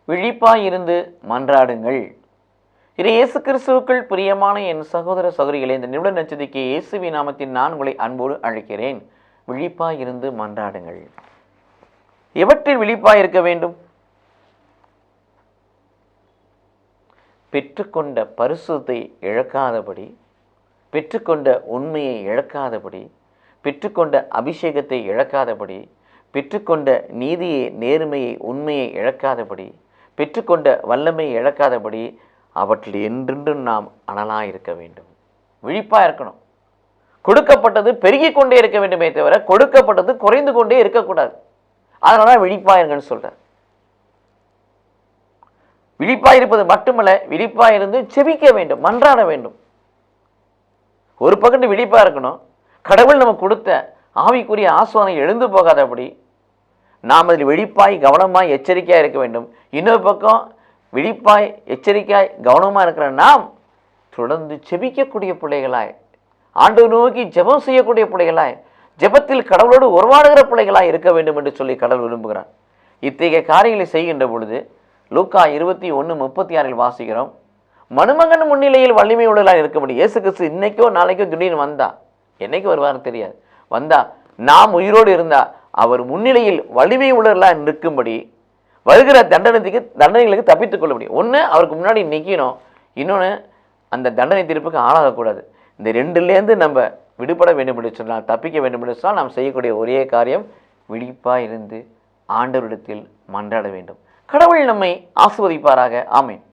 விழிப்பாயிருந்து மன்றாடுங்கள். இயேசு கிறிஸ்துவுக்குள் பிரியமான என் சகோதர சகோதரிகளே, இந்த நிமிட நட்சத்திரக்கு இயேசுவின் நாமத்தில் நான் உங்களை அன்போடு அழைக்கிறேன். விழிப்பாயிருந்து மன்றாடுங்கள். எவற்றில் விழிப்பாயிருக்க வேண்டும்? பெற்றுக்கொண்ட பரிசுத்தை இழக்காதபடி, பெற்றுக்கொண்ட உண்மையை இழக்காதபடி, பெற்றுக்கொண்ட அபிஷேகத்தை இழக்காதபடி, பெற்றுக்கொண்ட நீதியை, நேர்மையை, உண்மையை இழக்காதபடி, பெற்றுக்கொண்ட வல்லமையை இழக்காதபடி அவற்றில் என்றென்றும் நாம் அனலாக இருக்க வேண்டும். விழிப்பாக இருக்கணும். கொடுக்கப்பட்டது பெருகி கொண்டே இருக்க வேண்டுமே தவிர கொடுக்கப்பட்டது குறைந்து கொண்டே இருக்கக்கூடாது. அதனால தான் விழிப்பாக இருங்கன்னு சொல்கிறார். விழிப்பாக இருப்பது மட்டுமல்ல, விழிப்பாக இருந்து செபிக்க வேண்டும், மன்றாட வேண்டும். ஒரு பக்கத்து விழிப்பாக இருக்கணும். கடவுள் நமக்கு கொடுத்த ஆவிக்குரிய ஆசோனை எழுந்து போகாதபடி நாம் அதில் விழிப்பாய் கவனமாய் எச்சரிக்கையாக இருக்க வேண்டும். இன்னொரு பக்கம் விழிப்பாய் எச்சரிக்கையாய் கவனமாக இருக்கிற நாம் தொடர்ந்து செபிக்கக்கூடிய பிள்ளைகளாய், ஆண்டவர் நோக்கி ஜெபம் செய்யக்கூடிய பிள்ளைகளாய், ஜெபத்தில் கடவுளோடு உறவாடுகிற பிள்ளைகளாய் இருக்க வேண்டும் என்று சொல்லி கடவுள் விரும்புகிறார். இத்தகைய காரியங்களை செய்கின்ற பொழுது லூக்கா 21:36 வாசிக்கிறோம். மணுமகன் முன்னிலையில் வலிமை உள்ளதாக இருக்க முடியும். இயேசு கிறிஸ்து இன்னைக்கோ நாளைக்கோ திடீர்னு வந்தா, என்னைக்கு வருவார்னு தெரியாது, வந்தா நாம் உயிரோடு இருந்தா அவர் முன்னிலையில் வலிமை உள்ளவர்களாக நிற்கும்படி வருகிற தண்டனைகளுக்கு தப்பித்துக் கொள்ள முடியும். ஒன்று அவருக்கு முன்னாடி நிற்கணும், இன்னொன்று அந்த தண்டனை தீர்ப்புக்கு ஆளாகக்கூடாது. இந்த ரெண்டுலேருந்து நம்ம விடுபட வேண்டும் என்று சொன்னால், தப்பிக்க வேண்டும் என்று சொன்னால், நாம் செய்யக்கூடிய ஒரே காரியம் விழிப்பாக இருந்து ஆண்டவரிடத்தில் மன்றாட வேண்டும். கடவுள் நம்மை ஆசீர்வதிப்பாராக. ஆமென்.